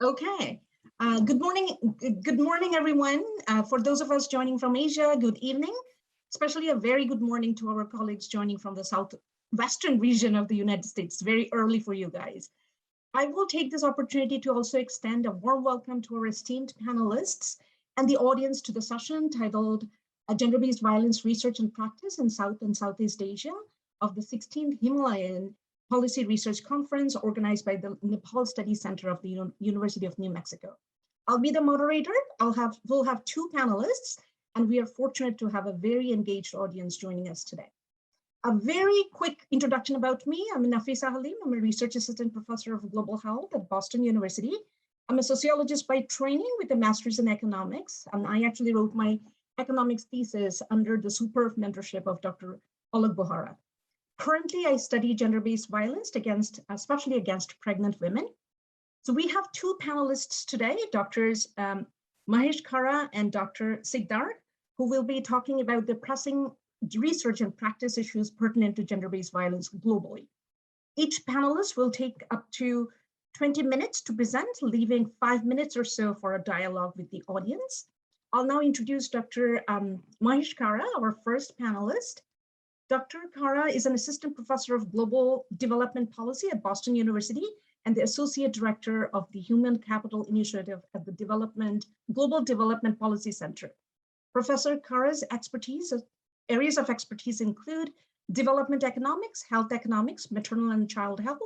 Okay. Good morning, everyone. For those of us joining from Asia, good evening. Especially a very good morning to our colleagues joining from the southwestern region of the United States. Very early for you guys. I will take this opportunity to also extend a warm welcome to our esteemed panelists and the audience to the session titled Gender-Based Violence Research and Practice in South and Southeast Asia of the 16th Himalayan Policy Research Conference organized by the Nepal Studies Center of the University of New Mexico. I'll be the moderator. We'll have two panelists, and we are fortunate to have a very engaged audience joining us today. A very quick introduction about me. I'm Nafisa Halim. I'm a research assistant professor of global health at Boston University. I'm a sociologist by training with a master's in economics, and I actually wrote my economics thesis under the superb mentorship of Dr. Alok Bohara. Currently, I study gender-based violence especially against pregnant women. So we have two panelists today, Drs. Mahesh Karra and Dr. Sikder, who will be talking about the pressing research and practice issues pertinent to gender-based violence globally. Each panelist will take up to 20 minutes to present, leaving 5 minutes or so for a dialogue with the audience. I'll now introduce Dr. Mahesh Karra, our first panelist. Dr. Karra is an assistant professor of global development policy at Boston University and the associate director of the Human Capital Initiative at the Global Development Policy Center. Professor Karra's areas of expertise include development economics, health economics, maternal and child health,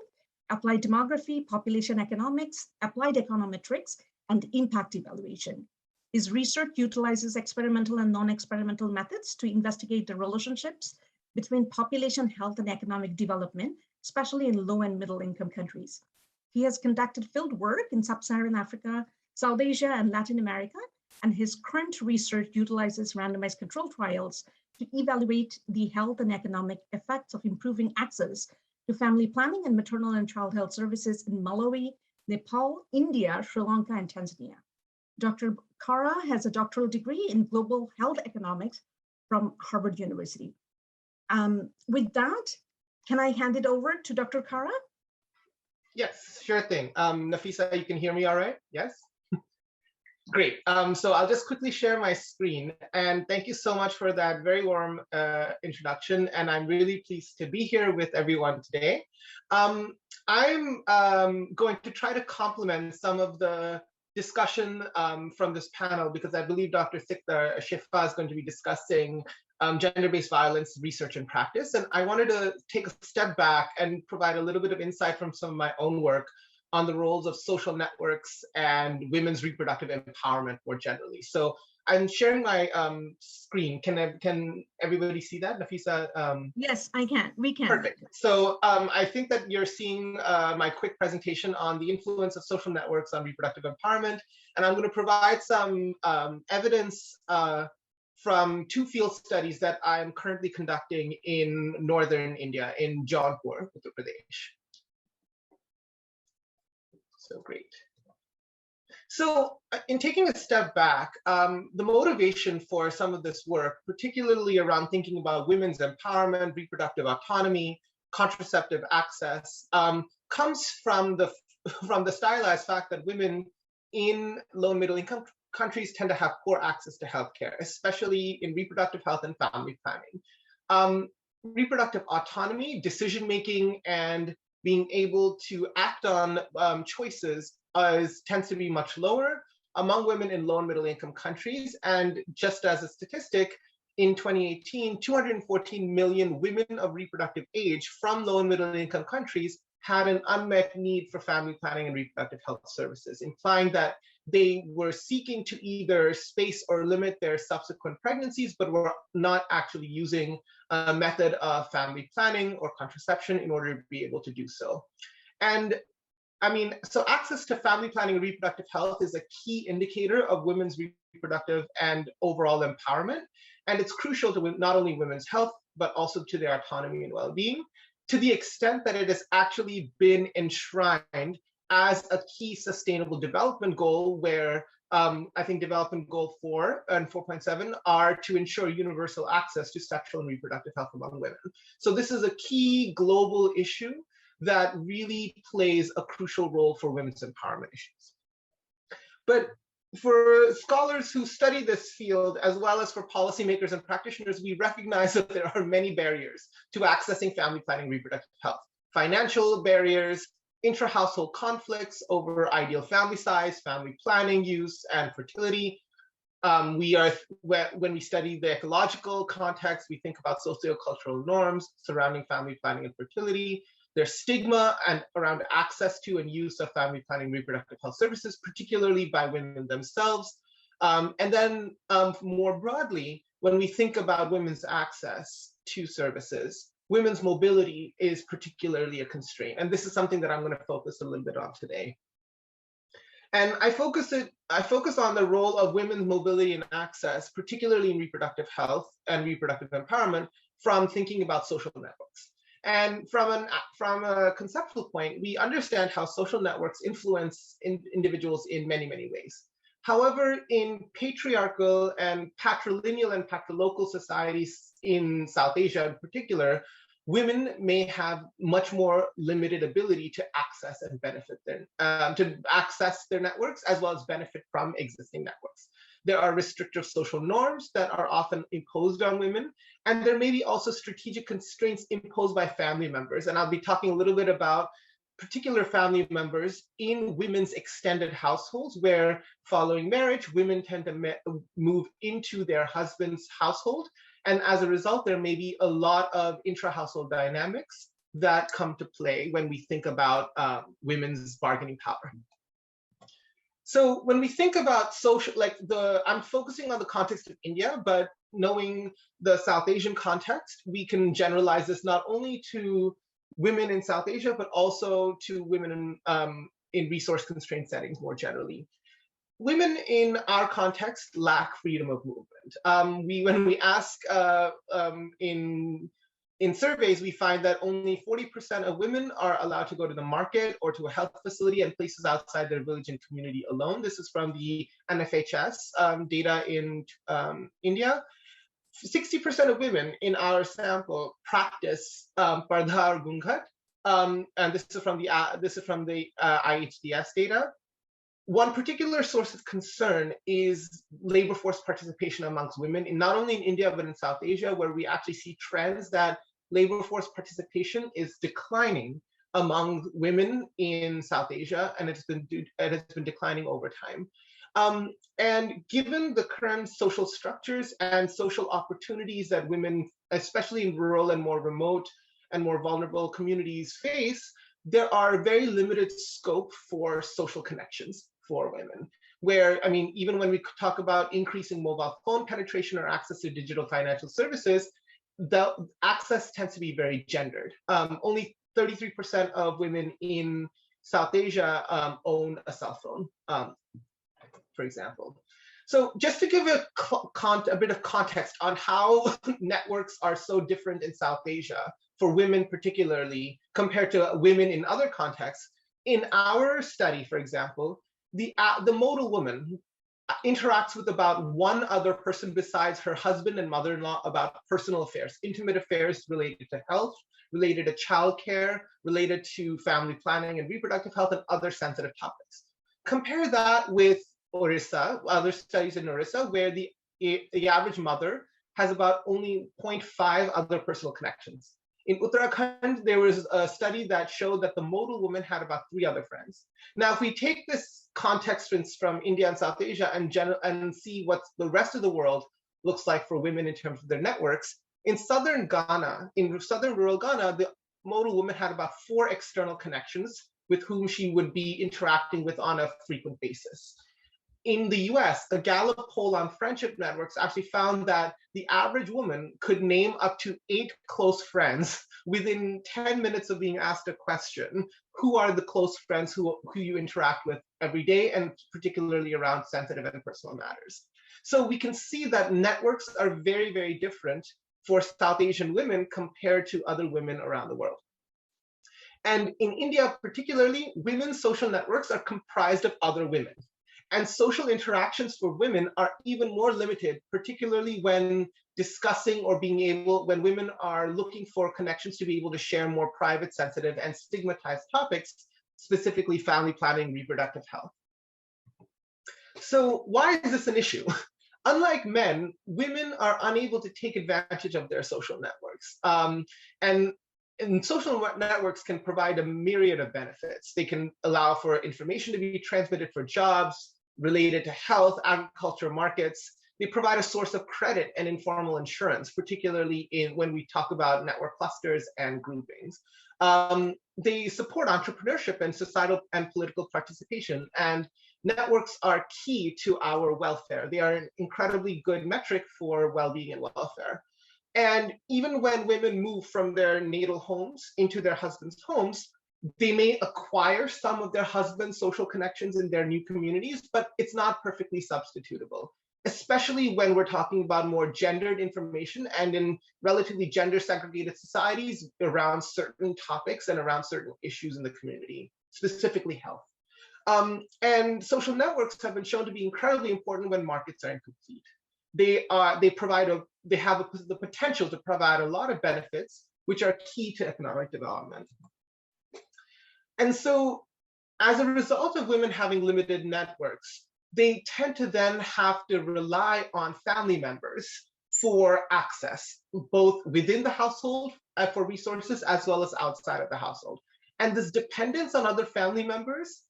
applied demography, population economics, applied econometrics, and impact evaluation. His research utilizes experimental and non-experimental methods to investigate the relationships between population health and economic development, especially in low and middle income countries. He has conducted field work in sub-Saharan Africa, South Asia, and Latin America, and his current research utilizes randomized control trials to evaluate the health and economic effects of improving access to family planning and maternal and child health services in Malawi, Nepal, India, Sri Lanka, and Tanzania. Dr. Karra has a doctoral degree in global health economics from Harvard University. With that, can I hand it over to Dr. Karra? Yes, sure thing. Nafisa, you can hear me all right? Yes? Great. So I'll just quickly share my screen. And thank you so much for that very warm introduction. And I'm really pleased to be here with everyone today. I'm going to try to complement some of the discussion from this panel because I believe Dr. Sikder, Shefa, is going to be discussing gender-based violence research and practice. And I wanted to take a step back and provide a little bit of insight from some of my own work on the roles of social networks and women's reproductive empowerment more generally. So I'm sharing my screen. Can everybody see that, Nafisa? Yes, I can. We can. Perfect. So I think that you're seeing my quick presentation on the influence of social networks on reproductive empowerment. And I'm going to provide some evidence from two field studies that I'm currently conducting in northern India, in Jaunpur, Uttar Pradesh. So great. So in taking a step back, the motivation for some of this work, particularly around thinking about women's empowerment, reproductive autonomy, contraceptive access, comes from the stylized fact that women in low and middle income countries tend to have poor access to healthcare, especially in reproductive health and family planning. Reproductive autonomy, decision-making, and being able to act on choices tends to be much lower among women in low and middle income countries. And just as a statistic, in 2018, 214 million women of reproductive age from low and middle income countries had an unmet need for family planning and reproductive health services, implying that they were seeking to either space or limit their subsequent pregnancies, but were not actually using a method of family planning or contraception in order to be able to do so. And I mean, so access to family planning and reproductive health is a key indicator of women's reproductive and overall empowerment. And it's crucial to not only women's health, but also to their autonomy and well-being, to the extent that it has actually been enshrined as a key sustainable development goal, where I think development goal 4 and 4.7 are to ensure universal access to sexual and reproductive health among women. So this is a key global issue that really plays a crucial role for women's empowerment issues. But for scholars who study this field, as well as for policymakers and practitioners, we recognize that there are many barriers to accessing family planning reproductive health. Financial barriers, intra-household conflicts over ideal family size, family planning use, and fertility. When we study the ecological context, we think about sociocultural norms surrounding family planning and fertility. There's stigma around access to and use of family planning reproductive health services, particularly by women themselves. And then more broadly, when we think about women's access to services, women's mobility is particularly a constraint. And this is something that I'm going to focus a little bit on today. And I focus on the role of women's mobility and access, particularly in reproductive health and reproductive empowerment, from thinking about social networks. And from a conceptual point, we understand how social networks influence individuals in many, many ways. However, in patriarchal and patrilineal and patrilocal societies in South Asia in particular, women may have much more limited ability to access and benefit their networks, as well as benefit from existing networks. There are restrictive social norms that are often imposed on women, and there may be also strategic constraints imposed by family members. And I'll be talking a little bit about particular family members in women's extended households, where following marriage, women tend to move into their husband's household. And as a result, there may be a lot of intra-household dynamics that come to play when we think about women's bargaining power. So when we think about social, I'm focusing on the context of India, but knowing the South Asian context, we can generalize this not only to women in South Asia, but also to women in resource-constrained settings more generally. Women in our context lack freedom of movement. When we ask in surveys, we find that only 40% of women are allowed to go to the market or to a health facility and places outside their village and community alone. This is from the NFHS data in India. 60% of women in our sample practice Pardha or Gungat, and this is from the IHDS data. One particular source of concern is labor force participation amongst women, not only in India, but in South Asia, where we actually see trends that labor force participation is declining among women in South Asia, and it has been declining over time. And given the current social structures and social opportunities that women, especially in rural and more remote and more vulnerable communities, face, there are very limited scope for social connections for women, where, I mean, even when we talk about increasing mobile phone penetration or access to digital financial services, the access tends to be very gendered. Only 33% of women in South Asia own a cell phone, for example. So just to give a bit of context on how networks are so different in South Asia, for women particularly, compared to women in other contexts, in our study, for example, the modal woman interacts with about one other person besides her husband and mother-in-law about personal affairs, intimate affairs related to health, related to childcare, related to family planning and reproductive health, and other sensitive topics. Compare that with Orissa, other studies in Orissa, where the average mother has about only 0.5 other personal connections. In Uttarakhand, there was a study that showed that the modal woman had about 3 other friends. Now, if we take this context from India and South Asia and see what the rest of the world looks like for women in terms of their networks, in southern rural Ghana, the modal woman had about 4 external connections with whom she would be interacting with on a frequent basis. In the US, a Gallup poll on friendship networks actually found that the average woman could name up to 8 close friends within 10 minutes of being asked a question. Who are the close friends who you interact with every day, and particularly around sensitive and personal matters? So we can see that networks are very, very different for South Asian women compared to other women around the world. And in India particularly, women's social networks are comprised of other women. And social interactions for women are even more limited, particularly when discussing or when women are looking for connections to be able to share more private, sensitive, and stigmatized topics, specifically family planning, reproductive health. So why is this an issue? Unlike men, women are unable to take advantage of their social networks. And social networks can provide a myriad of benefits. They can allow for information to be transmitted for jobs related to health, agriculture, markets. They provide a source of credit and informal insurance, particularly when we talk about network clusters and groupings. They support entrepreneurship and societal and political participation. And networks are key to our welfare. They are an incredibly good metric for well-being and welfare. And even when women move from their natal homes into their husbands' homes, they may acquire some of their husband's social connections in their new communities, but it's not perfectly substitutable, especially when we're talking about more gendered information and in relatively gender segregated societies around certain topics and around certain issues in the community, specifically health. And social networks have been shown to be incredibly important when markets are incomplete. They have the potential to provide a lot of benefits, which are key to economic development. And so as a result of women having limited networks, they tend to then have to rely on family members for access, both within the household for resources, as well as outside of the household. And this dependence on other family members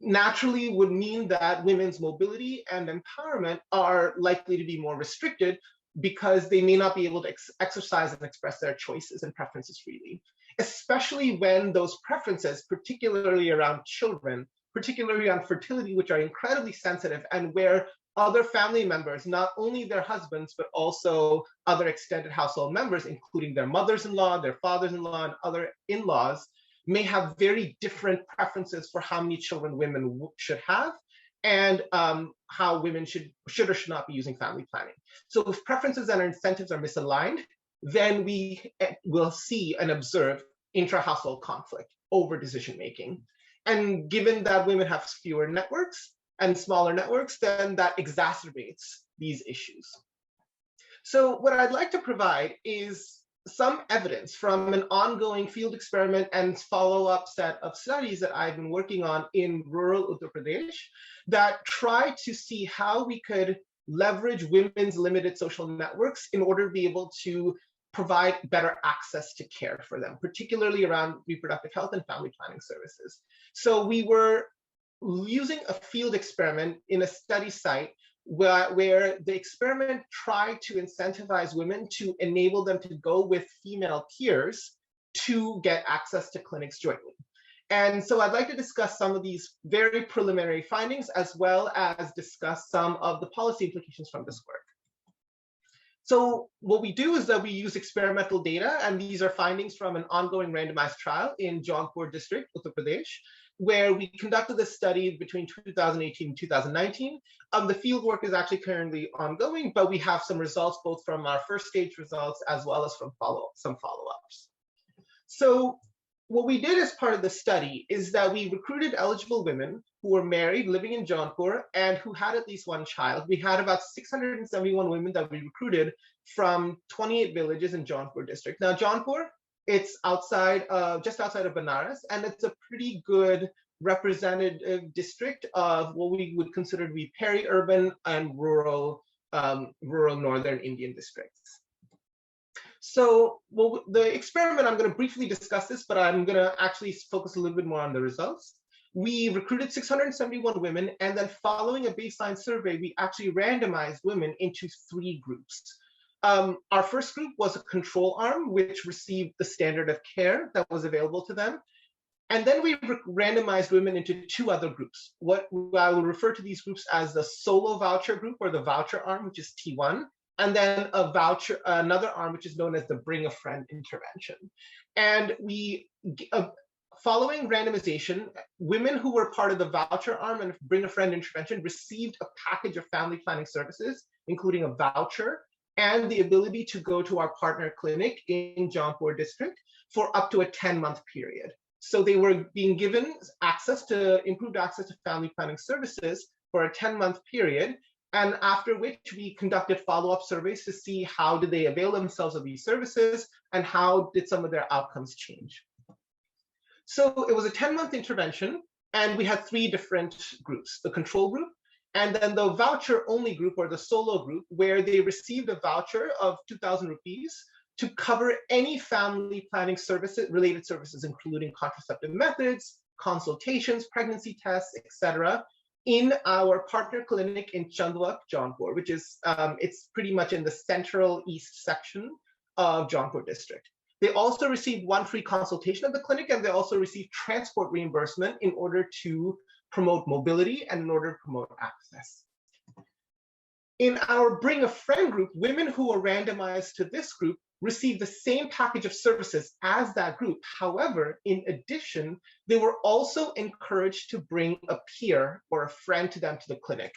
naturally would mean that women's mobility and empowerment are likely to be more restricted because they may not be able to exercise and express their choices and preferences freely, especially when those preferences, particularly around children, particularly on fertility, which are incredibly sensitive, and where other family members, not only their husbands, but also other extended household members, including their mothers-in-law, their fathers-in-law, and other in-laws, may have very different preferences for how many children women should have and how women should or should not be using family planning. So if preferences and incentives are misaligned, then we will see and observe intra-household conflict over decision-making. And given that women have fewer networks and smaller networks, then that exacerbates these issues. So what I'd like to provide is some evidence from an ongoing field experiment and follow-up set of studies that I've been working on in rural Uttar Pradesh that try to see how we could leverage women's limited social networks in order to be able to provide better access to care for them, particularly around reproductive health and family planning services. So we were using a field experiment in a study site where the experiment tried to incentivize women to enable them to go with female peers to get access to clinics jointly. And so I'd like to discuss some of these very preliminary findings, as well as discuss some of the policy implications from this work. So what we do is that we use experimental data, and these are findings from an ongoing randomized trial in Jaunpur district, Uttar Pradesh, where we conducted this study between 2018 and 2019. The field work is actually currently ongoing, but we have some results both from our first stage results as well as from some follow-ups. So what we did as part of the study is that we recruited eligible women who were married, living in Jaunpur, and who had at least one child. We had about 671 women that we recruited from 28 villages in Jaunpur district. Now, Jaunpur, it's just outside of Banaras, and it's a pretty good representative district of what we would consider to be peri-urban and rural northern Indian districts. So the experiment, I'm going to briefly discuss this, but I'm going to actually focus a little bit more on the results. We recruited 671 women, and then following a baseline survey, we actually randomized women into 3 groups. Our first group was a control arm, which received the standard of care that was available to them. And then we randomized women into 2 other groups. What I will refer to these groups as the solo voucher group, or the voucher arm, which is T1, and then another arm, which is known as the bring a friend intervention. And following randomization, women who were part of the voucher arm and bring a friend intervention received a package of family planning services, including a voucher and the ability to go to our partner clinic in Jaunpur district for up to a 10-month period. So they were being given improved access to family planning services for a 10-month period, and after which we conducted follow-up surveys to see how did they avail themselves of these services and how did some of their outcomes change. So it was a 10-month intervention, and we had 3 different groups: the control group, And then the voucher only group, or the solo group, where they received a voucher of 2,000 rupees to cover any family planning services, related services, including contraceptive methods, consultations, pregnancy tests, etc., in our partner clinic in Chandwak, Jaunpur, which is, it's pretty much in the central east section of Jaunpur district. They also received one free consultation at the clinic, and they also received transport reimbursement in order to promote mobility and in order to promote access. In our Bring a Friend group, women who were randomized to this group received the same package of services as that group. However, in addition, they were also encouraged to bring a peer or a friend to them to the clinic.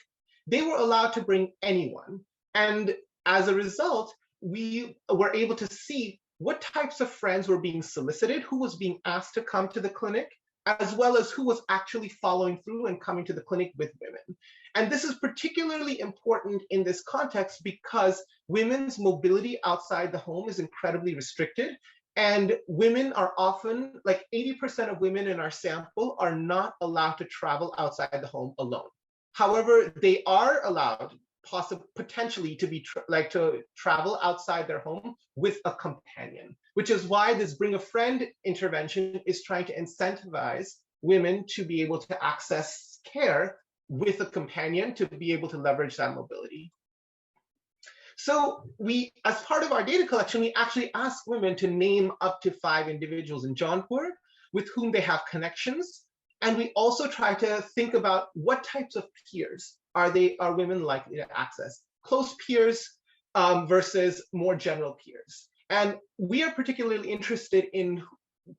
They were allowed to bring anyone. And as a result, we were able to see what types of friends were being solicited, who was being asked to come to the clinic, as well as who was actually following through and coming to the clinic with women. And this is particularly important in this context because women's mobility outside the home is incredibly restricted. And women are often, like 80% of women in our sample are not allowed to travel outside the home alone. However, they are allowed potentially to be to travel outside their home with a companion, which is why this Bring a Friend intervention is trying to incentivize women to be able to access care with a companion to be able to leverage that mobility. So we, as part of our data collection, we actually asked women to name up to 5 individuals in Jaunpur with whom they have connections. And we also try to think about what types of peers are women likely to access. Close peers versus more general peers. And we are particularly interested in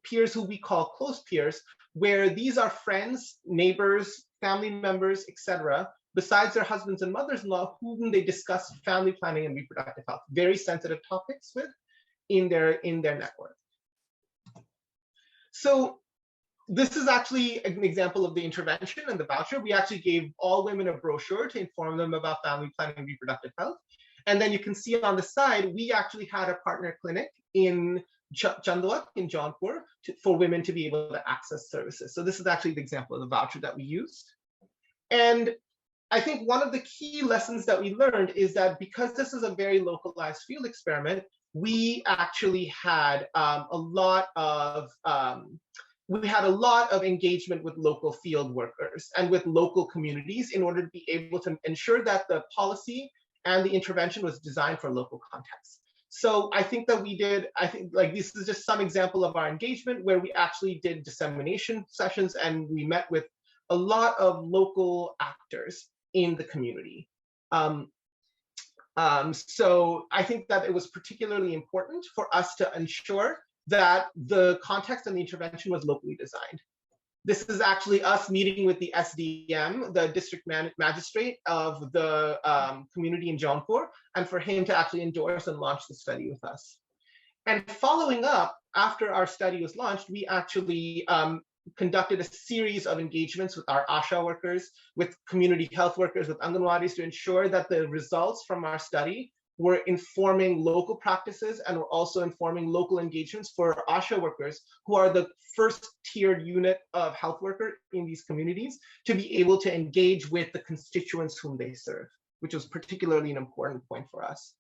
peers who we call close peers, where these are friends, neighbors, family members, etc., besides their husbands and mothers-in-law, whom they discuss family planning and reproductive health, very sensitive topics with in their network. So this is actually an example of the intervention and the voucher. We actually gave all women a brochure to inform them about family planning and reproductive health. And then you can see on the side, we actually had a partner clinic in Chandwak in Jaunpur for women to be able to access services. So this is actually the example of the voucher that we used. And I think one of the key lessons that we learned is that because this is a very localized field experiment, we actually had a lot of engagement with local field workers and with local communities in order to be able to ensure that the policy and the intervention was designed for local context. So I think that this is just some example of our engagement where we actually did dissemination sessions and we met with a lot of local actors in the community. So I think that it was particularly important for us to ensure that the context and the intervention was locally designed. This is actually us meeting with the SDM, the district magistrate of the community in Jaunpur, and for him to actually endorse and launch the study with us. And following up, after our study was launched, we actually conducted a series of engagements with our ASHA workers, with community health workers, with Anganwadis to ensure that the results from our study were informing local practices and were also informing local engagements for ASHA workers, who are the first tiered unit of health worker in these communities, to be able to engage with the constituents whom they serve, which was particularly an important point for us.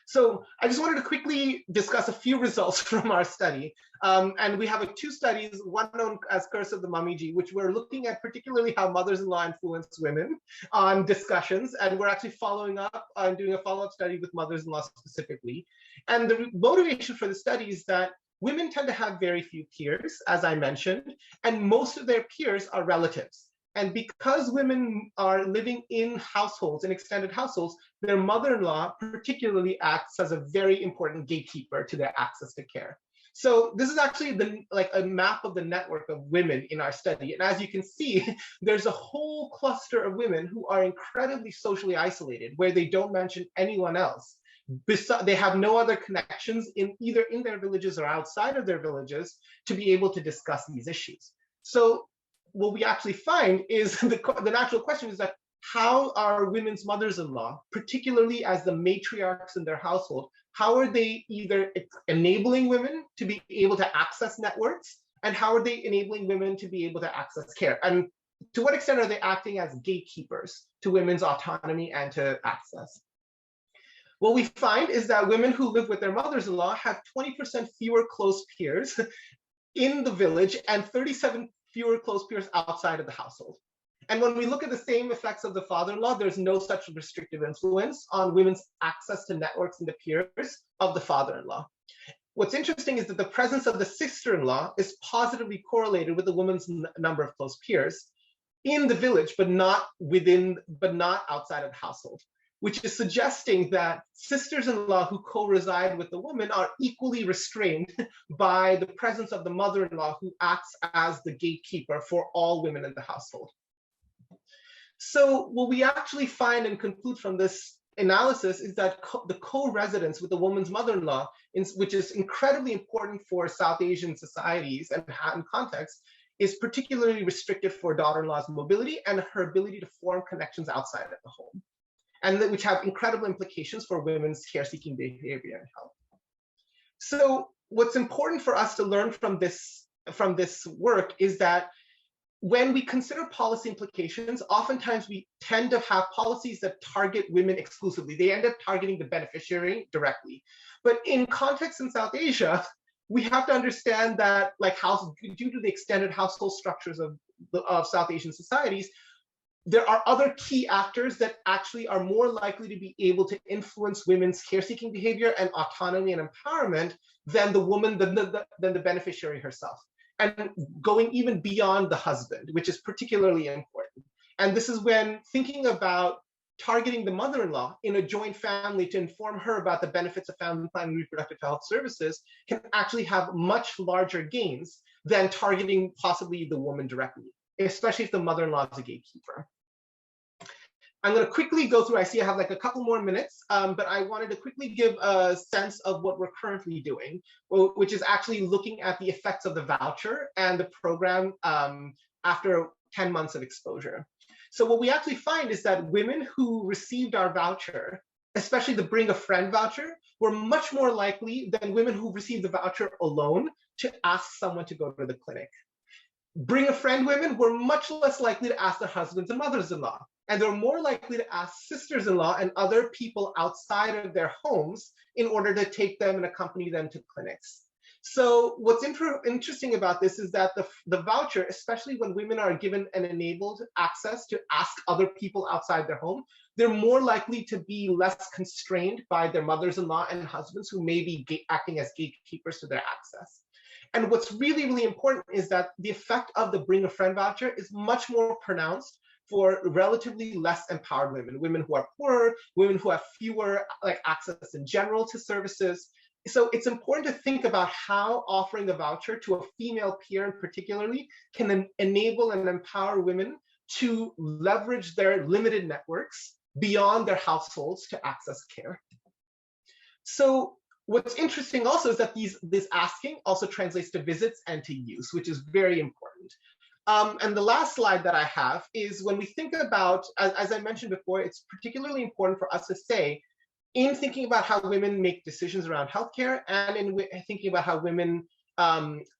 So I just wanted to quickly discuss a few results from our study. And we have 2 studies, one known as Curse of the Mummiji, which we're looking at particularly how mothers-in-law influence women on discussions. And we're actually following up and doing a follow-up study with mothers-in-law specifically. And the motivation for the study is that women tend to have very few peers, as I mentioned, and most of their peers are relatives. And because women are living in households, in extended households, their mother-in-law particularly acts as a very important gatekeeper to their access to care. So this is actually a map of the network of women in our study. And as you can see, there's a whole cluster of women who are incredibly socially isolated, where they don't mention anyone else. They have no other connections either in their villages or outside of their villages to be able to discuss these issues. So what we actually find is the natural question is that how are women's mothers-in-law, particularly as the matriarchs in their household, how are they either enabling women to be able to access networks, and how are they enabling women to be able to access care? And to what extent are they acting as gatekeepers to women's autonomy and to access? What we find is that women who live with their mothers-in-law have 20% fewer close peers in the village and 37 fewer close peers outside of the household. And when we look at the same effects of the father-in-law, there's no such restrictive influence on women's access to networks and the peers of the father-in-law. What's interesting is that the presence of the sister-in-law is positively correlated with the woman's number of close peers in the village, but not outside of the household, which is suggesting that sisters-in-law who co-reside with the woman are equally restrained by the presence of the mother-in-law who acts as the gatekeeper for all women in the household. So what we actually find and conclude from this analysis is that the co-residence with the woman's mother-in-law, which is incredibly important for South Asian societies and context, is particularly restrictive for daughter-in-law's mobility and her ability to form connections outside of the home, and which have incredible implications for women's care-seeking behavior and health. So what's important for us to learn from this work is that when we consider policy implications, oftentimes we tend to have policies that target women exclusively. They end up targeting the beneficiary directly. But in context in South Asia, we have to understand that, due to the extended household structures of South Asian societies, there are other key actors that actually are more likely to be able to influence women's care-seeking behavior and autonomy and empowerment than the woman, than the beneficiary herself, and going even beyond the husband, which is particularly important. And this is when thinking about targeting the mother-in-law in a joint family to inform her about the benefits of family planning and reproductive health services can actually have much larger gains than targeting possibly the woman directly, especially if the mother-in-law is a gatekeeper. I'm going to quickly go through, I see I have a couple more minutes, but I wanted to quickly give a sense of what we're currently doing, which is actually looking at the effects of the voucher and the program after 10 months of exposure. So what we actually find is that women who received our voucher, especially the Bring a Friend voucher, were much more likely than women who received the voucher alone to ask someone to go to the clinic. Bring a Friend women were much less likely to ask their husbands and mothers-in-law, and they're more likely to ask sisters-in-law and other people outside of their homes in order to take them and accompany them to clinics. So what's interesting about this is that the voucher, especially when women are given and enabled access to ask other people outside their home, they're more likely to be less constrained by their mothers-in-law and husbands who may be acting as gatekeepers to their access. And what's really, really important is that the effect of the Bring a Friend voucher is much more pronounced for relatively less empowered women, women who are poorer, women who have fewer access in general to services. So it's important to think about how offering a voucher to a female peer in particularly can enable and empower women to leverage their limited networks beyond their households to access care. So what's interesting also is that this asking also translates to visits and to use, which is very important. And the last slide that I have is when we think about, as I mentioned before, it's particularly important for us to say, in thinking about how women make decisions around healthcare and in thinking about how women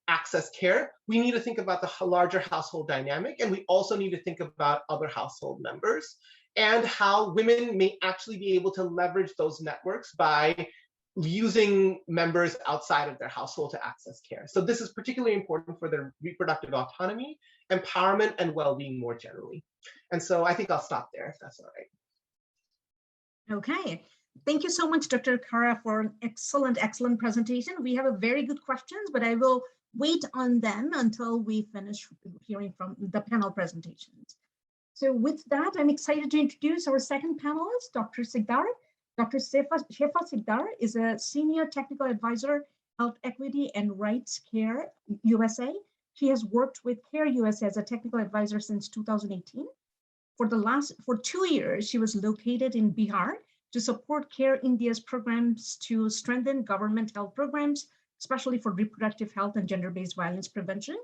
access care, we need to think about the larger household dynamic, and we also need to think about other household members and how women may actually be able to leverage those networks by using members outside of their household to access care. So this is particularly important for their reproductive autonomy, empowerment, and well-being more generally. And so I think I'll stop there if that's all right. Okay. Thank you so much, Dr. Karra, for an excellent presentation. We have a very good questions, but I will wait on them until we finish hearing from the panel presentations. So with that, I'm excited to introduce our second panelist, Dr. Sikder. Dr. Shefa Sikder is a Senior Technical Advisor, Health Equity and Rights Care USA. She has worked with Care USA as a technical advisor since 2018. For 2 years, she was located in Bihar to support Care India's programs to strengthen government health programs, especially for reproductive health and gender-based violence prevention.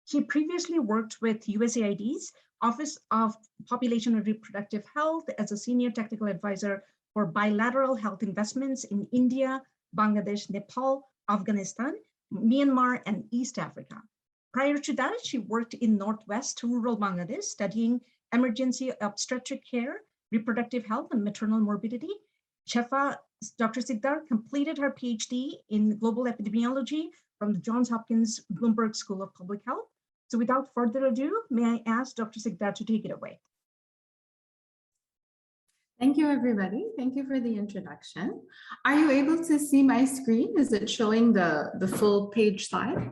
She previously worked with USAID's Office of Population and Reproductive Health as a Senior Technical Advisor for bilateral health investments in India, Bangladesh, Nepal, Afghanistan, Myanmar, and East Africa. Prior to that, she worked in Northwest rural Bangladesh, studying emergency obstetric care, reproductive health, and maternal morbidity. Shefa, Dr. Sikder, completed her PhD in global epidemiology from the Johns Hopkins Bloomberg School of Public Health. So without further ado, may I ask Dr. Sikder to take it away. Thank you, everybody. Thank you for the introduction. Are you able to see my screen? Is it showing the full page slide?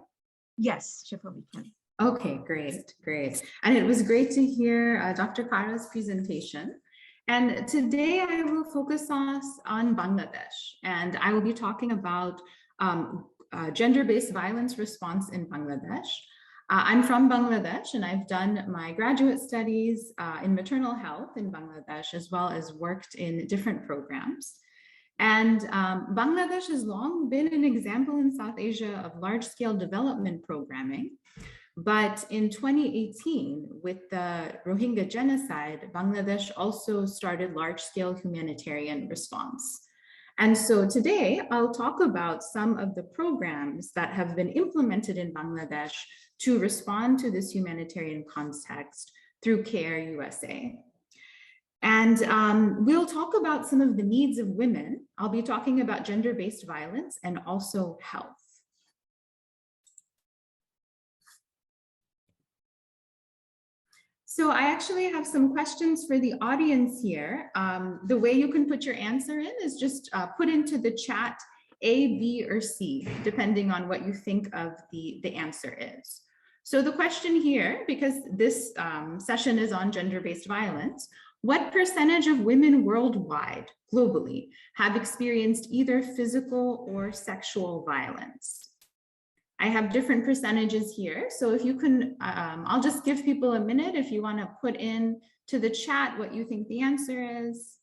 Yes, Shefa, we can. Okay, great, great. And it was great to hear Dr. Karra's presentation. And today I will focus on Bangladesh, and I will be talking about gender-based violence response in Bangladesh. I'm from Bangladesh, and I've done my graduate studies in maternal health in Bangladesh, as well as worked in different programs. And Bangladesh has long been an example in South Asia of large-scale development programming. But in 2018, with the Rohingya genocide, Bangladesh also started large-scale humanitarian response. And so today, I'll talk about some of the programs that have been implemented in Bangladesh to respond to this humanitarian context through CARE USA. And we'll talk about some of the needs of women. I'll be talking about gender-based violence and also health. So I actually have some questions for the audience here. The way you can put your answer in is just put into the chat A, B, or C, depending on what you think of the answer is. So the question here, because this session is on gender-based violence, what percentage of women worldwide, globally, have experienced either physical or sexual violence? I have different percentages here. So if you can, I'll just give people a minute if you want to put in to the chat what you think the answer is.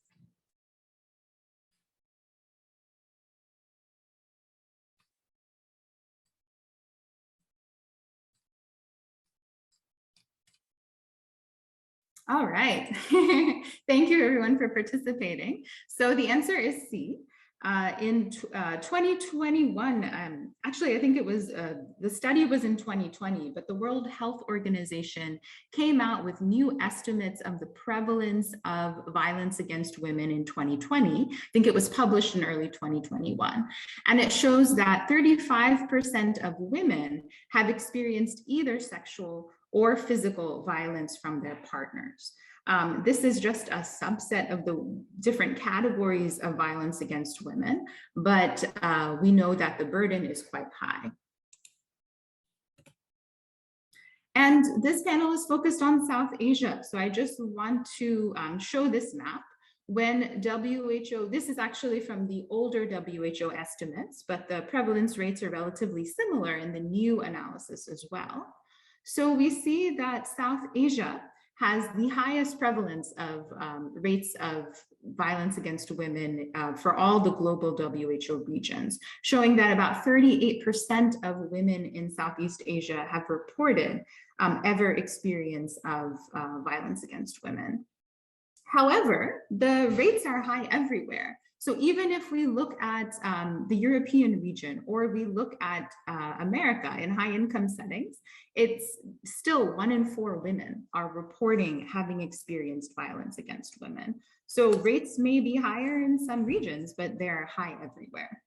All right. Thank you everyone for participating. So the answer is C. In 2021, actually, I think it was, the study was in 2020, but the World Health Organization came out with new estimates of the prevalence of violence against women in 2020. I think it was published in early 2021. And it shows that 35% of women have experienced either sexual or physical violence from their partners. This is just a subset of the different categories of violence against women, but we know that the burden is quite high. And this panel is focused on South Asia. So I just want to show this map. When WHO, this is actually from the older WHO estimates, but the prevalence rates are relatively similar in the new analysis as well. So we see that South Asia has the highest prevalence of rates of violence against women for all the global WHO regions, showing that about 38% of women in Southeast Asia have reported ever experience of violence against women. However, the rates are high everywhere. So even if we look at the European region, or we look at America in high income settings, it's still 1 in 4 women are reporting having experienced violence against women. So rates may be higher in some regions, but they're high everywhere.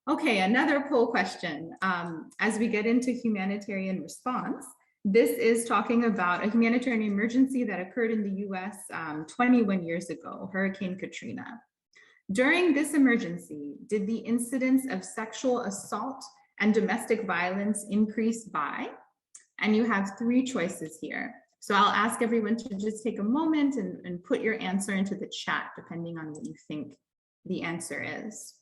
Okay, another poll question. As we get into humanitarian response, this is talking about a humanitarian emergency that occurred in the US 21 years ago, Hurricane Katrina. During this emergency, did the incidence of sexual assault and domestic violence increase by? And you have 3 choices here. So I'll ask everyone to just take a moment and put your answer into the chat, depending on what you think the answer is.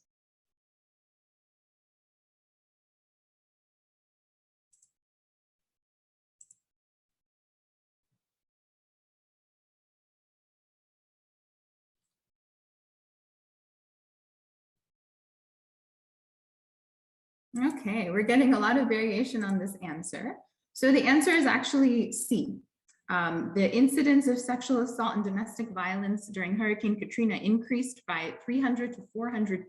Okay, we're getting a lot of variation on this answer. So the answer is actually C. The incidence of sexual assault and domestic violence during Hurricane Katrina increased by 300 to 400%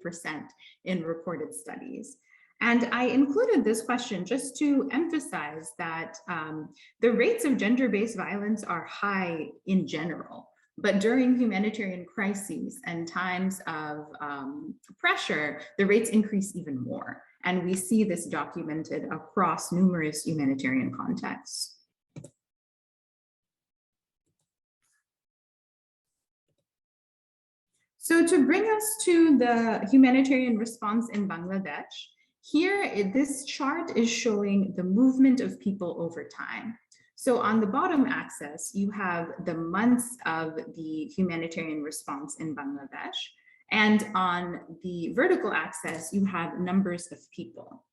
in reported studies. And I included this question just to emphasize that the rates of gender-based violence are high in general, but during humanitarian crises and times of pressure, the rates increase even more. And we see this documented across numerous humanitarian contexts. So to bring us to the humanitarian response in Bangladesh, here, this chart is showing the movement of people over time. So on the bottom axis, you have the months of the humanitarian response in Bangladesh. And on the vertical axis, you have numbers of people.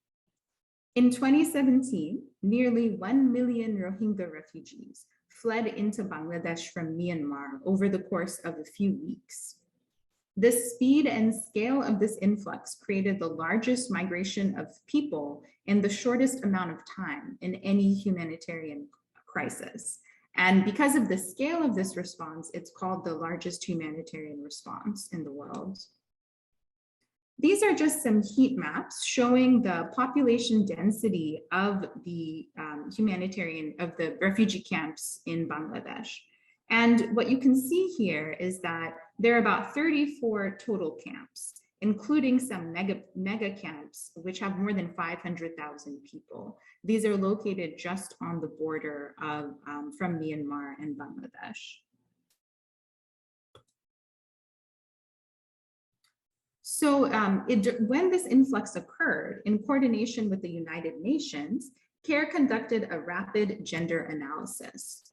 In 2017, nearly 1 million Rohingya refugees fled into Bangladesh from Myanmar over the course of a few weeks. The speed and scale of this influx created the largest migration of people in the shortest amount of time in any humanitarian crisis. And because of the scale of this response, it's called the largest humanitarian response in the world. These are just some heat maps showing the population density of the refugee camps in Bangladesh. And what you can see here is that there are about 34 total camps, including some mega camps, which have more than 500,000 people. These are located just on the border of, from Myanmar and Bangladesh. So when this influx occurred, in coordination with the United Nations, CARE conducted a rapid gender analysis.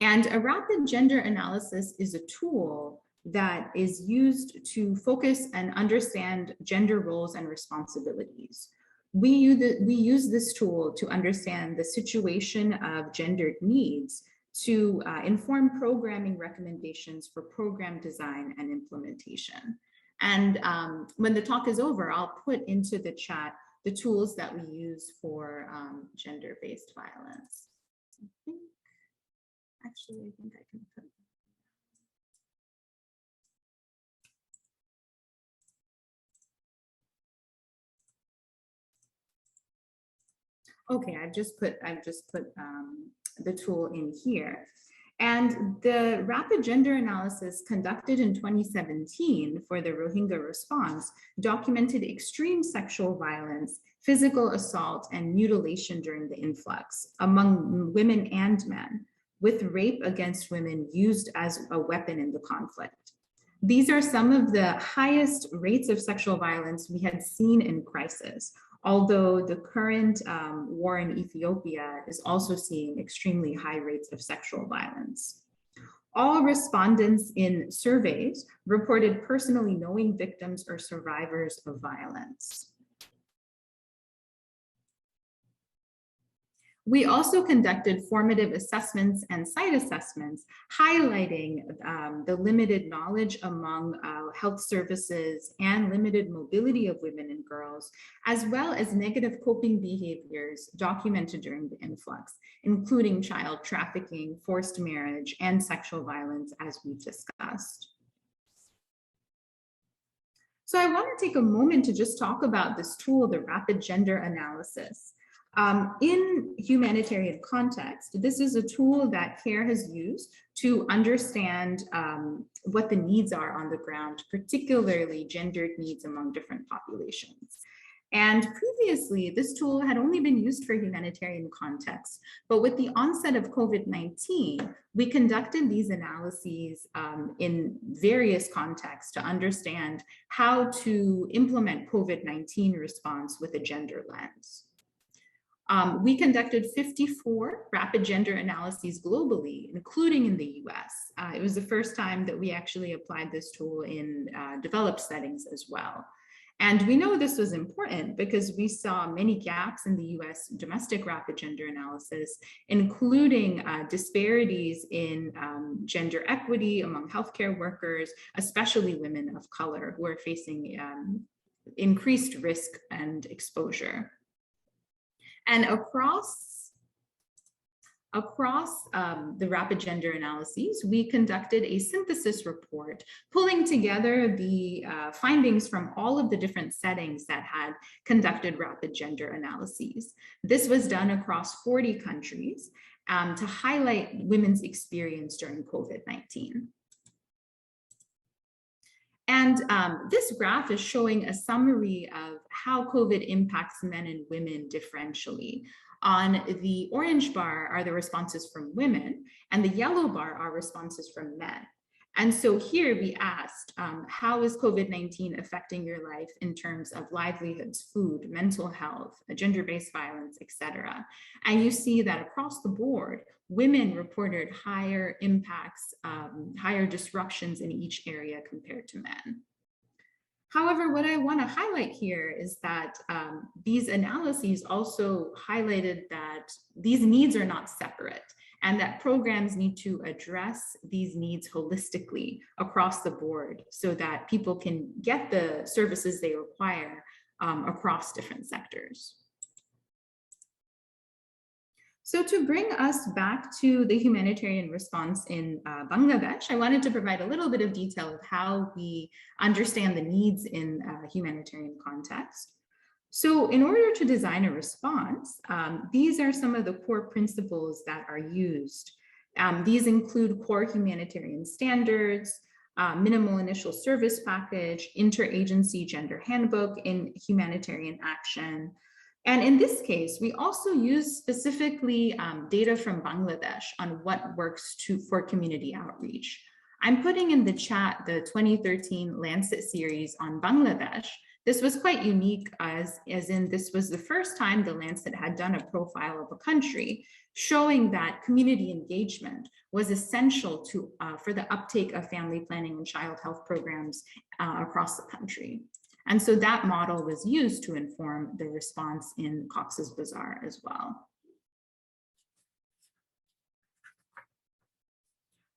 And a rapid gender analysis is a tool that is used to focus and understand gender roles and responsibilities. We use this tool to understand the situation of gendered needs to inform programming recommendations for program design and implementation. And when the talk is over, I'll put into the chat the tools that we use for gender-based violence. Actually, I think I can put. Okay, I've just put the tool in here. And the rapid gender analysis conducted in 2017 for the Rohingya response documented extreme sexual violence, physical assault, and mutilation during the influx among women and men, with rape against women used as a weapon in the conflict. These are some of the highest rates of sexual violence we had seen in crisis, although the current war in Ethiopia is also seeing extremely high rates of sexual violence. All respondents in surveys reported personally knowing victims or survivors of violence. We also conducted formative assessments and site assessments, highlighting the limited knowledge among health services and limited mobility of women and girls, as well as negative coping behaviors documented during the influx, including child trafficking, forced marriage, and sexual violence, as we've discussed. So I want to take a moment to just talk about this tool, the rapid gender analysis. In humanitarian context, this is a tool that CARE has used to understand what the needs are on the ground, particularly gendered needs among different populations. And previously, this tool had only been used for humanitarian contexts, but with the onset of COVID-19, we conducted these analyses in various contexts to understand how to implement COVID-19 response with a gender lens. We conducted 54 rapid gender analyses globally, including in the US. It was the first time that we actually applied this tool in developed settings as well. And we know this was important because we saw many gaps in the US domestic rapid gender analysis, including disparities in gender equity among healthcare workers, especially women of color who are facing increased risk and exposure. And across Across the rapid gender analyses, we conducted a synthesis report, pulling together the findings from all of the different settings that had conducted rapid gender analyses. This was done across 40 countries to highlight women's experience during COVID-19. And this graph is showing a summary of how COVID impacts men and women differentially. On the orange bar are the responses from women, and the yellow bar are responses from men. And so here we asked, how is COVID-19 affecting your life in terms of livelihoods, food, mental health, gender-based violence, etc. And you see that across the board, women reported higher impacts, higher disruptions in each area compared to men. However, what I want to highlight here is that these analyses also highlighted that these needs are not separate and that programs need to address these needs holistically across the board so that people can get the services they require across different sectors. So to bring us back to the humanitarian response in Bangladesh, I wanted to provide a little bit of detail of how we understand the needs in a humanitarian context. So in order to design a response, these are some of the core principles that are used. These include core humanitarian standards, minimal initial service package, interagency gender handbook in humanitarian action. And in this case, we also use specifically data from Bangladesh on what works for community outreach. I'm putting in the chat the 2013 Lancet series on Bangladesh. This was quite unique as in this was the first time the Lancet had done a profile of a country, showing that community engagement was essential for the uptake of family planning and child health programs across the country. And so that model was used to inform the response in Cox's Bazar as well.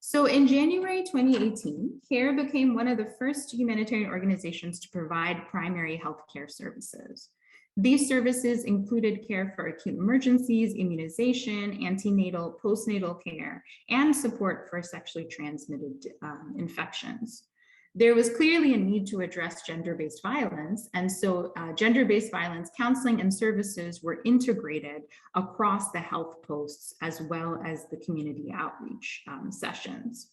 So in January 2018, CARE became one of the first humanitarian organizations to provide primary healthcare services. These services included care for acute emergencies, immunization, antenatal, postnatal care, and support for sexually transmitted infections. There was clearly a need to address gender-based violence, and so gender-based violence counseling and services were integrated across the health posts as well as the community outreach sessions.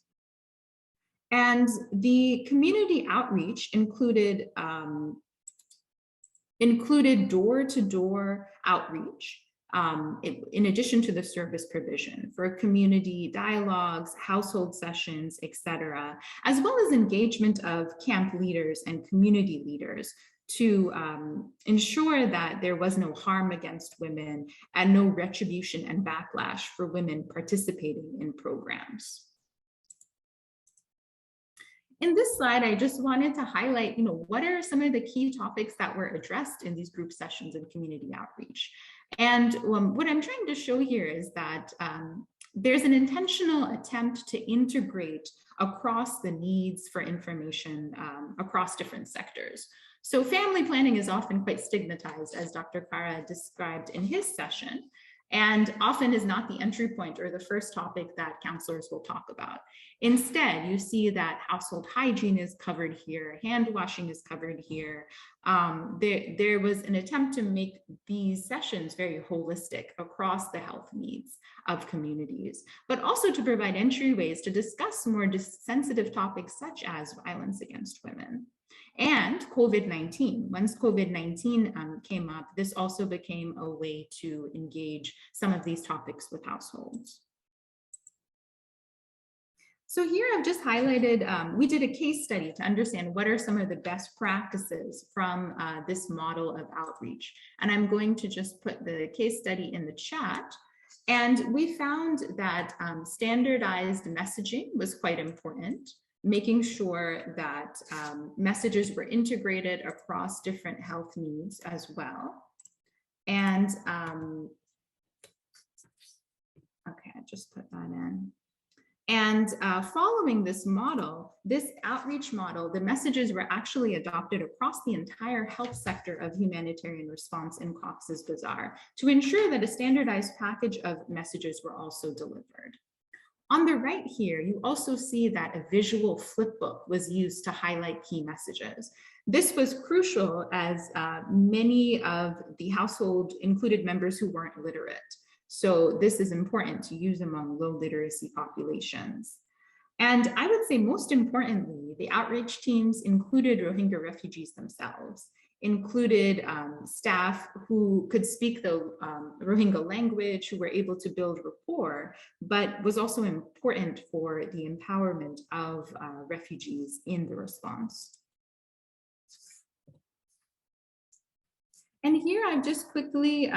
And the community outreach included door-to-door outreach, in addition to the service provision for community dialogues, household sessions, etc., as well as engagement of camp leaders and community leaders to ensure that there was no harm against women and no retribution and backlash for women participating in programs. In this slide, I just wanted to highlight, what are some of the key topics that were addressed in these group sessions and community outreach. And what I'm trying to show here is that there's an intentional attempt to integrate across the needs for information across different sectors. So family planning is often quite stigmatized, as Dr. Karra described in his session, and often is not the entry point or the first topic that counselors will talk about. Instead, you see that household hygiene is covered here, hand washing is covered here. There was an attempt to make these sessions very holistic across the health needs of communities, but also to provide entryways to discuss more sensitive topics such as violence against women. And COVID-19, once COVID-19 came up, this also became a way to engage some of these topics with households. So here I've just highlighted, we did a case study to understand what are some of the best practices from this model of outreach. And I'm going to just put the case study in the chat. And we found that standardized messaging was quite important, making sure that messages were integrated across different health needs as well. And okay, I just put that in. And following this model, this outreach model, the messages were actually adopted across the entire health sector of humanitarian response in Cox's Bazar to ensure that a standardized package of messages were also delivered. On the right here, you also see that a visual flipbook was used to highlight key messages. This was crucial as many of the household included members who weren't literate. So this is important to use among low literacy populations. And I would say most importantly, the outreach teams included Rohingya refugees themselves, included staff who could speak the Rohingya language, who were able to build rapport, but was also important for the empowerment of refugees in the response. And here I've just quickly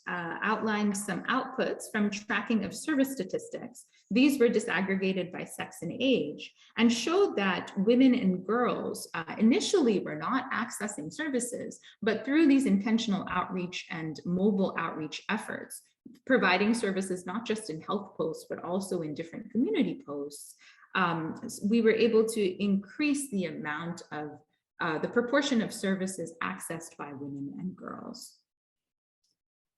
outlined some outputs from tracking of service statistics. These were disaggregated by sex and age and showed that women and girls initially were not accessing services, but through these intentional outreach and mobile outreach efforts, providing services not just in health posts, but also in different community posts, we were able to increase the amount of the proportion of services accessed by women and girls.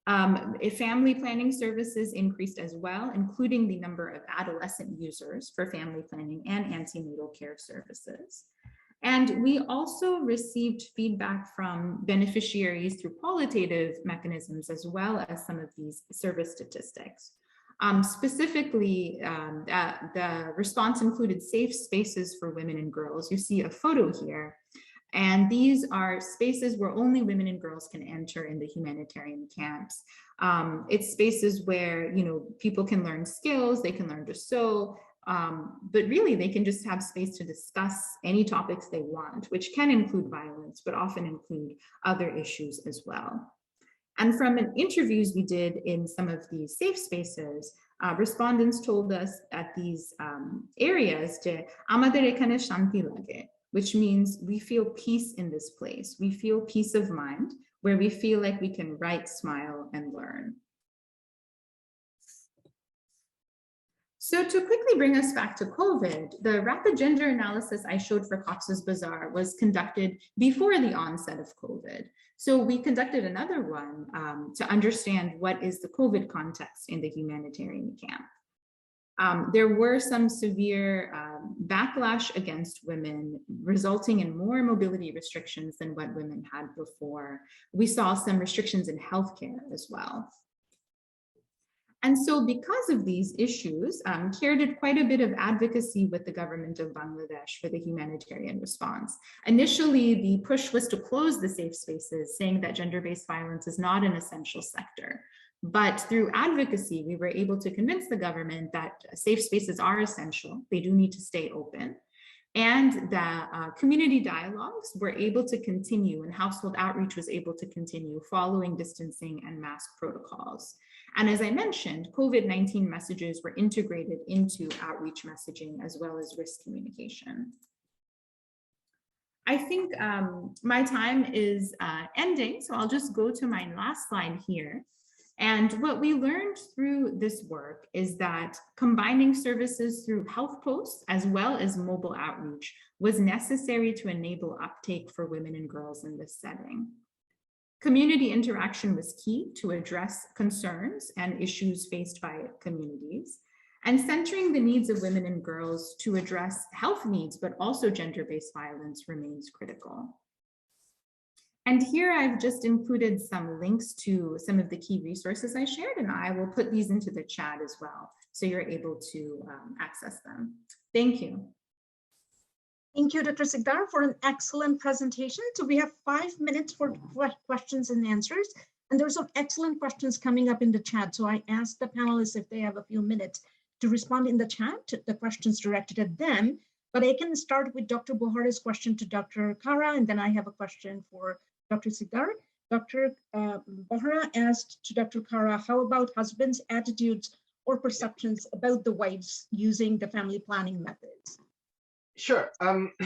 Family planning services increased as well, including the number of adolescent users for family planning and antenatal care services. And we also received feedback from beneficiaries through qualitative mechanisms, as well as some of these service statistics. Specifically, the response included safe spaces for women and girls. You see a photo here. And these are spaces where only women and girls can enter in the humanitarian camps. It's spaces where, people can learn skills, they can learn to sew, but really they can just have space to discuss any topics they want, which can include violence, but often include other issues as well. And from interviews we did in some of these safe spaces, respondents told us at these areas, "Amader ekhane shanti lage," which means we feel peace in this place. We feel peace of mind, where we feel like we can write, smile, and learn. So to quickly bring us back to COVID, the rapid gender analysis I showed for Cox's Bazar was conducted before the onset of COVID. So we conducted another one to understand what is the COVID context in the humanitarian camp. There were some severe backlash against women, resulting in more mobility restrictions than what women had before. We saw some restrictions in healthcare as well. And so because of these issues, CARE did quite a bit of advocacy with the government of Bangladesh for the humanitarian response. Initially, the push was to close the safe spaces, saying that gender-based violence is not an essential sector. But through advocacy, we were able to convince the government that safe spaces are essential. They do need to stay open. And the community dialogues were able to continue, and household outreach was able to continue following distancing and mask protocols. And as I mentioned, COVID-19 messages were integrated into outreach messaging as well as risk communication. I think my time is ending, so I'll just go to my last slide here. And what we learned through this work is that combining services through health posts as well as mobile outreach was necessary to enable uptake for women and girls in this setting. Community interaction was key to address concerns and issues faced by communities, and centering the needs of women and girls to address health needs, but also gender-based violence remains critical. And here I've just included some links to some of the key resources I shared, and I will put these into the chat as well, so you're able to access them. Thank you. Thank you, Dr. Sikder, for an excellent presentation. So we have 5 minutes for questions and answers, and there's some excellent questions coming up in the chat. So I asked the panelists if they have a few minutes to respond in the chat to the questions directed at them, but I can start with Dr. Bohara's question to Dr. Karra, and then I have a question for Dr. Sikder. Dr. Bohara asked to Dr. Karra, how about husbands' attitudes or perceptions about the wives using the family planning methods? Sure.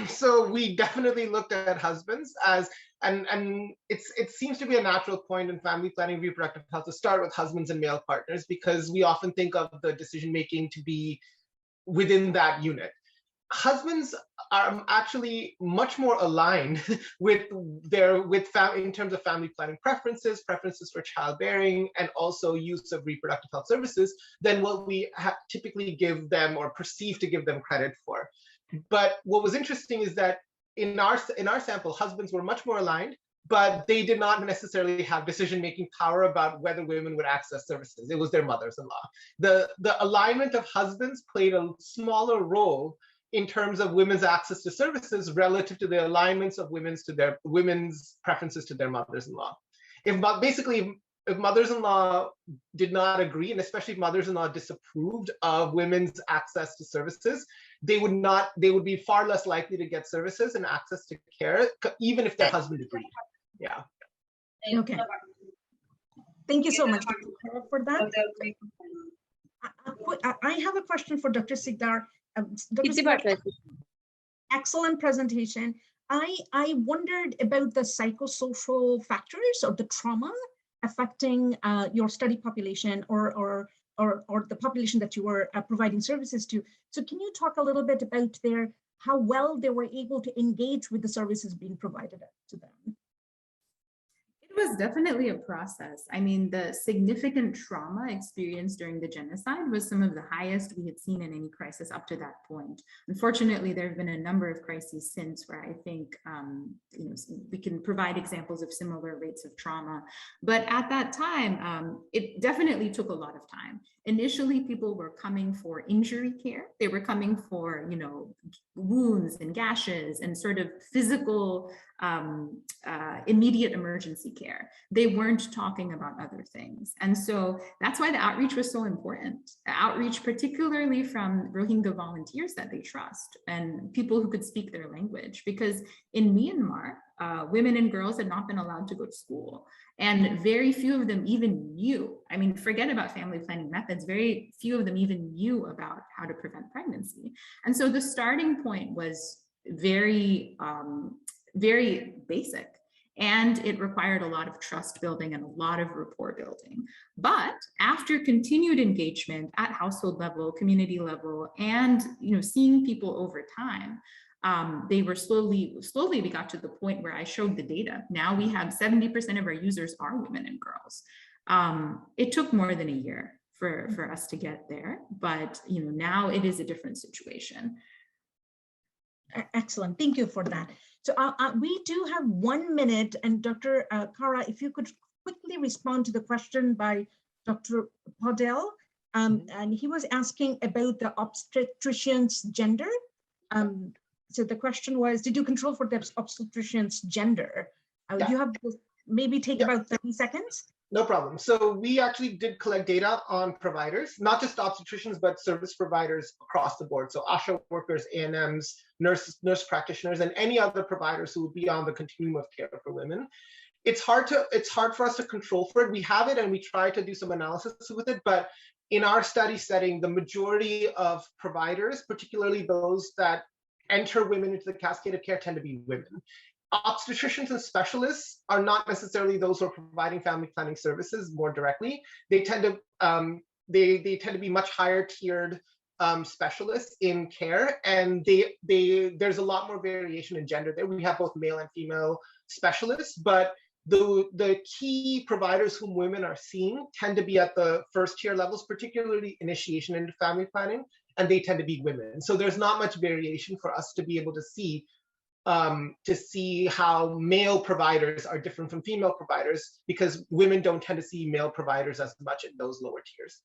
So we definitely looked at husbands as, and it seems to be a natural point in family planning, reproductive health to start with husbands and male partners, because we often think of the decision making to be within that unit. Husbands are actually much more aligned in terms of family planning preferences for childbearing, and also use of reproductive health services than what we typically give them or perceive to give them credit for. But what was interesting is that in our sample, husbands were much more aligned, but they did not necessarily have decision-making power about whether women would access services. It was their mothers-in-law. The alignment of husbands played a smaller role in terms of women's access to services relative to the alignments of women's preferences to their mothers-in-law. If mothers-in-law did not agree, and especially if mothers-in-law disapproved of women's access to services, they would be far less likely to get services and access to care, even if their husband agreed. Yeah. Okay. Thank you so much for that. I have a question for Dr. Sikder. Excellent presentation. I wondered about the psychosocial factors or the trauma affecting your study population or the population that you were providing services to. So can you talk a little bit about how well they were able to engage with the services being provided to them? It was definitely a process. I mean, the significant trauma experienced during the genocide was some of the highest we had seen in any crisis up to that point. Unfortunately, there have been a number of crises since where I think we can provide examples of similar rates of trauma. But at that time, it definitely took a lot of time. Initially, people were coming for injury care. They were coming for, wounds and gashes and sort of physical immediate emergency care. They weren't talking about other things. And so that's why the outreach was so important. The outreach, particularly from Rohingya volunteers that they trust and people who could speak their language, because in Myanmar, women and girls had not been allowed to go to school. And very few of them even knew, I mean, forget about family planning methods, very few of them even knew about how to prevent pregnancy. And so the starting point was very basic, and it required a lot of trust building and a lot of rapport building. But after continued engagement at household level, community level, and seeing people over time, they were slowly we got to the point where I showed the data. Now we have 70% of our users are women and girls. It took more than a year for us to get there, but now it is a different situation. Excellent, thank you for that. So we do have 1 minute, and Dr. Karra, if you could quickly respond to the question by Dr. Podell, and he was asking about the obstetrician's gender. So the question was, did you control for the obstetrician's gender? You have to maybe take about 30 seconds. No problem. So we actually did collect data on providers, not just obstetricians, but service providers across the board. So ASHA workers, ANMs, nurse practitioners, and any other providers who would be on the continuum of care for women. It's hard for us to control for it. We have it and we try to do some analysis with it, but in our study setting, the majority of providers, particularly those that enter women into the cascade of care, tend to be women. Obstetricians and specialists are not necessarily those who are providing family planning services more directly. They tend to they tend to be much higher tiered specialists in care, and there's a lot more variation in gender there. We have both male and female specialists, but the key providers whom women are seeing tend to be at the first tier levels, particularly initiation into family planning, and they tend to be women. So there's not much variation for us to be able to see how male providers are different from female providers, because women don't tend to see male providers as much in those lower tiers.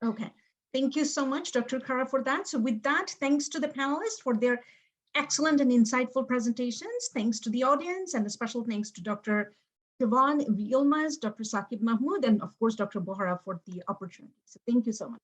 Okay, thank you so much, Dr. Karra, for that. So with that, thanks to the panelists for their excellent and insightful presentations. Thanks to the audience, and a special thanks to Dr. Siobhan Yilmaz, Dr. Sakib Mahmud, and of course, Dr. Bohara for the opportunity. So thank you so much.